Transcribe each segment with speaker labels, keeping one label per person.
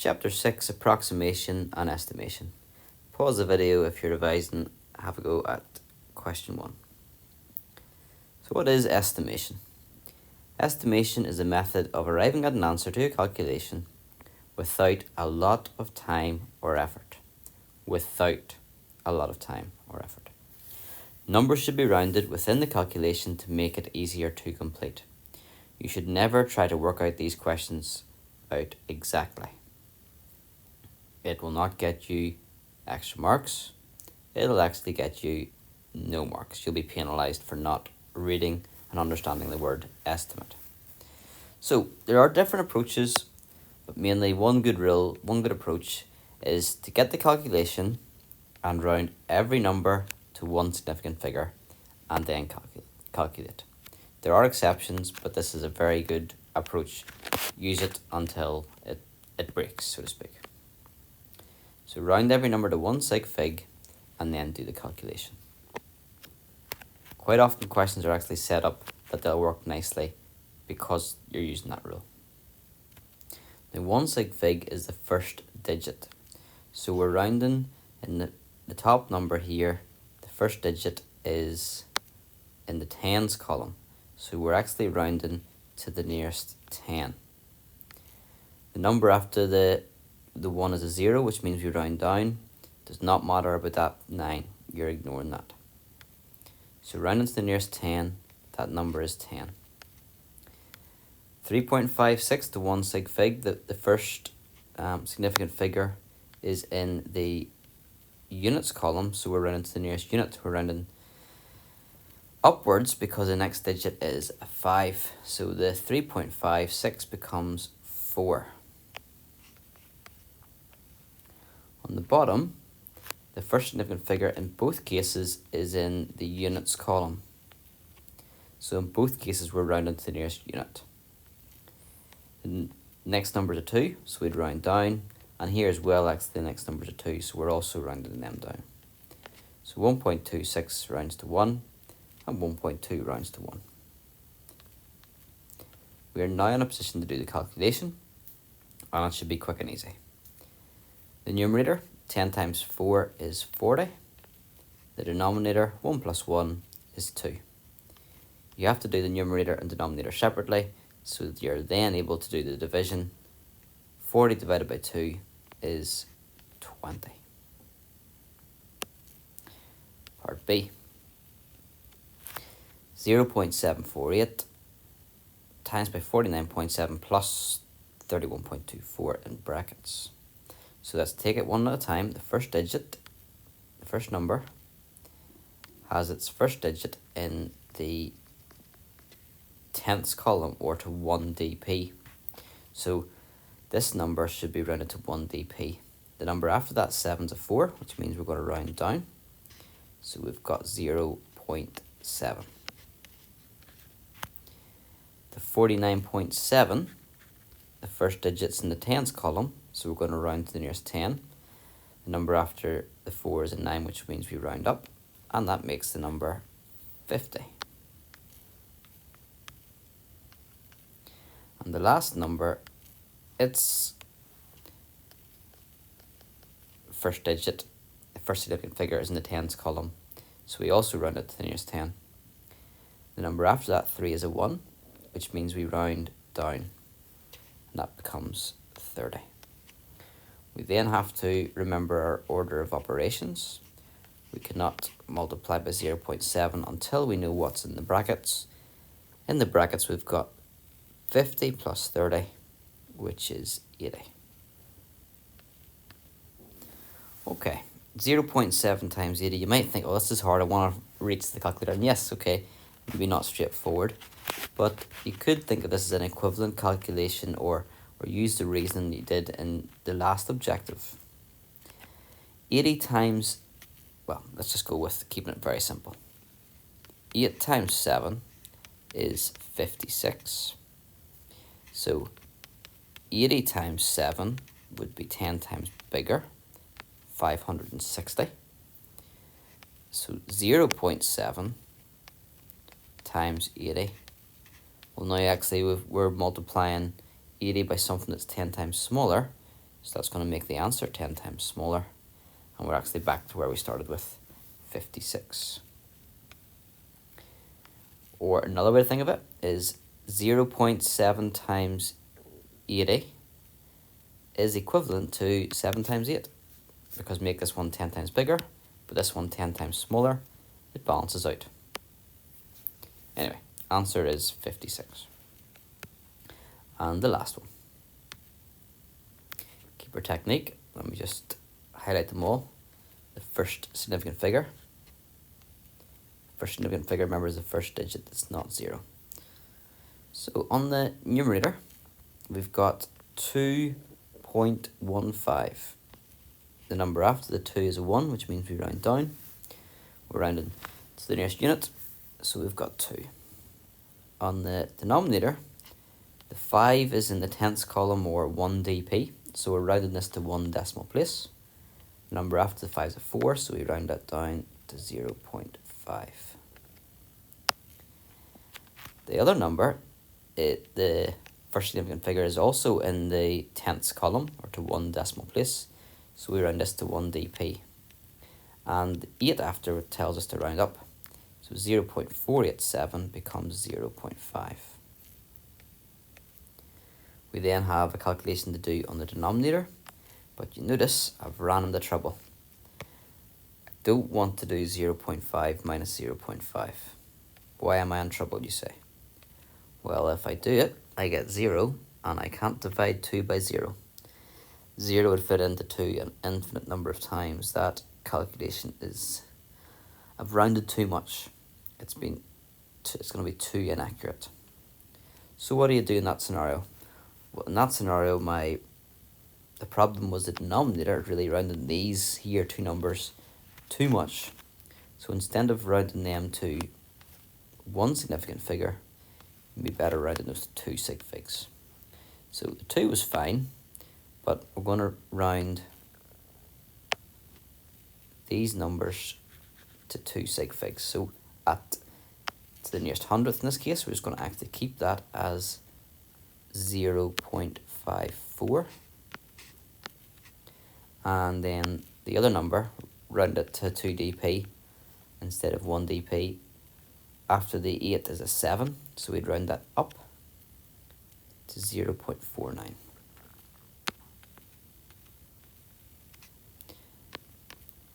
Speaker 1: Chapter 6, Approximation and Estimation. Pause the video if you're revising, have a go at question 1. So what is estimation? Estimation is a method of arriving at an answer to a calculation without a lot of time or effort. Numbers should be rounded within the calculation to make it easier to complete. You should never try to work out these questions out exactly. It will not get you extra marks. It'll actually get you no marks. You'll be penalised for not reading and understanding the word estimate. So there are different approaches, but mainly one good approach is to get the calculation and round every number to one significant figure and then calculate. There are exceptions, but this is a very good approach. Use it until it breaks, so to speak. So round every number to one sig fig and then do the calculation. Quite often questions are actually set up that they'll work nicely because you're using that rule. The one sig fig is the first digit. So we're rounding in the top number here. The first digit is in the tens column. So we're actually rounding to the nearest 10. The number after the 1 is a 0, which means we round down. Does not matter about that 9. You're ignoring that. So rounding to the nearest 10, that number is 10. 3.56 to 1 sig fig, the first significant figure is in the units column, so we're rounding to the nearest unit. We're rounding upwards because the next digit is a 5, so the 3.56 becomes 4. On the bottom, the first significant figure in both cases is in the units column. So in both cases, we're rounding to the nearest unit. The next number is a 2, so we'd round down. And here as well, actually, the next number is a 2, so we're also rounding them down. So 1.26 rounds to 1, and 1.2 rounds to 1. We are now in a position to do the calculation, and it should be quick and easy. The numerator, 10 times 4 is 40. The denominator, 1 plus 1 is 2. You have to do the numerator and denominator separately so that you're then able to do the division. 40 divided by 2 is 20. Part B. 0.748 times by 49.7 plus 31.24 in brackets. So let's take it one at a time. The first digit, the first number, has its first digit in the tenths column or to 1 dp. So this number should be rounded to 1 dp. The number after that, 7 is a 4, which means we're going to round down. So we've got 0.7. The 49.7, the first digit's in the tens column, so we're going to round to the nearest 10. The number after the 4 is a 9, which means we round up, and that makes the number 50. And the last number, its first digit, the first significant figure, is in the tens column, so we also round it to the nearest 10. The number after that, 3, is a 1, which means we round down, and that becomes 30. We then have to remember our order of operations. We cannot multiply by 0.7 until we know what's in the brackets. In the brackets, we've got 50 plus 30, which is 80. Okay, 0.7 times 80. You might think, oh, this is hard. I want to reach the calculator. And yes, okay, maybe not straightforward. But you could think of this as an equivalent calculation or use the reasoning you did in the last objective. 80 times, well, let's just go with keeping it very simple. 8 times 7 is 56. So 80 times 7 would be 10 times bigger, 560. So 0.7 times 80. Well, now actually we're multiplying 80 by something that's 10 times smaller. So that's going to make the answer 10 times smaller. And we're actually back to where we started with 56. Or another way to think of it is 0.7 times 80 is equivalent to 7 times 8. Because make this one 10 times bigger, but this one 10 times smaller, it balances out. Anyway, answer is 56. And the last one. Keeper technique. Let me just highlight them all. The first significant figure. First significant figure, remember, is the first digit that's not 0. So on the numerator, we've got 2.15. The number after the 2 is a 1, which means we round down. We're rounding to the nearest unit, so we've got 2. On the denominator, the 5 is in the tens column, or 1 dp, so we're rounding this to 1 decimal place. The number after the 5 is a 4, so we round that down to 0.5. The other number, the first significant figure, is also in the tenths column, or to 1 decimal place, so we round this to 1 dp. And 8 after tells us to round up, so 0.487 becomes 0.5. We then have a calculation to do on the denominator, but you notice I've ran into trouble. I don't want to do 0.5 minus 0.5. Why am I in trouble, you say? Well, if I do it, I get 0, and I can't divide 2 by 0. 0 would fit into 2 an infinite number of times. That calculation is... I've rounded too much. It's going to be too inaccurate. So what do you do in that scenario? Well, in that scenario, the problem was the denominator really rounded these here two numbers too much. So instead of rounding them to one significant figure, it'd be better rounding those to 2 sig figs. So the 2 was fine, but we're going to round these numbers to 2 sig figs. So to the nearest hundredth in this case, we're just going to actually keep that as 0.54. And then the other number, round it to 2 dp instead of 1 dp. After the 8 is a 7, so we'd round that up to 0.49.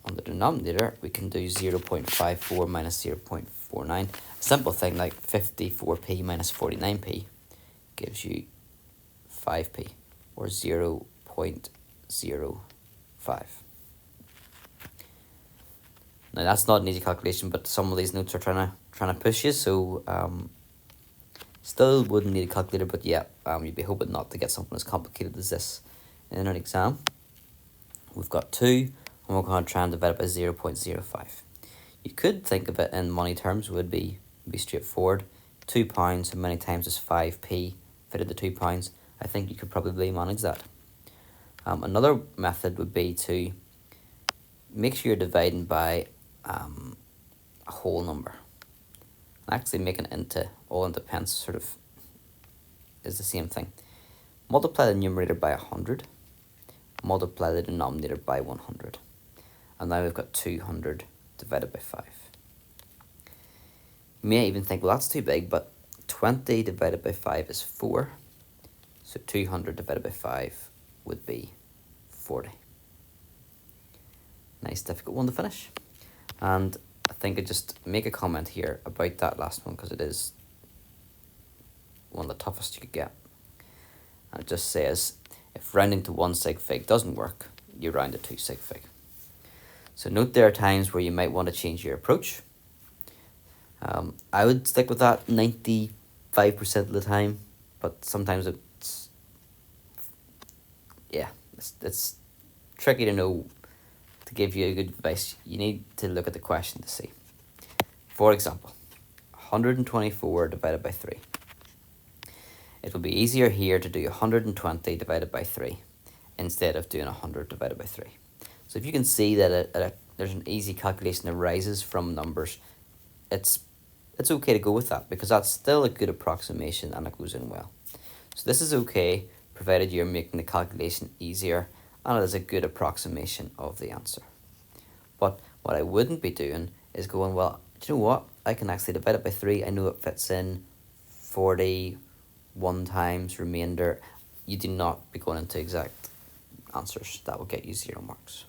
Speaker 1: On the denominator, we can do 0.54 minus 0.49. A simple thing like 54p minus 49p gives you 5p, or 0.05. Now that's not an easy calculation, but some of these notes are trying to push you, so still wouldn't need a calculator, but yeah, you'd be hoping not to get something as complicated as this in an exam. We've got 2, and we're going to try and divide it by 0.05. You could think of it in money terms, would be straightforward. £2, so many times is 5p, fitted the £2. I think you could probably manage that. Another method would be to make sure you're dividing by a whole number. Actually making it all into pence sort of is the same thing. Multiply the numerator by 100, multiply the denominator by 100. And now we've got 200 divided by 5. You may even think, well, that's too big, but 20 divided by 5 is 4. So 200 divided by 5 would be 40. Nice difficult one to finish. And I think I just make a comment here about that last one, because it is one of the toughest you could get. And it just says, if rounding to 1 sig fig doesn't work, you round to 2 sig fig. So note there are times where you might want to change your approach. I would stick with that 95% of the time, but sometimes it's tricky to know. To give you a good advice, you need to look at the question to see. For example, 124 divided by 3. It will be easier here to do 120 divided by 3 instead of doing 100 divided by 3. So if you can see that there's an easy calculation that arises from numbers, it's okay to go with that, because that's still a good approximation and it goes in well. So this is okay, provided you're making the calculation easier and it is a good approximation of the answer. But what I wouldn't be doing is going, well, do you know what? I can actually divide it by 3. I know it fits in 41 times remainder. You do not be going into exact answers. That will get you 0 marks.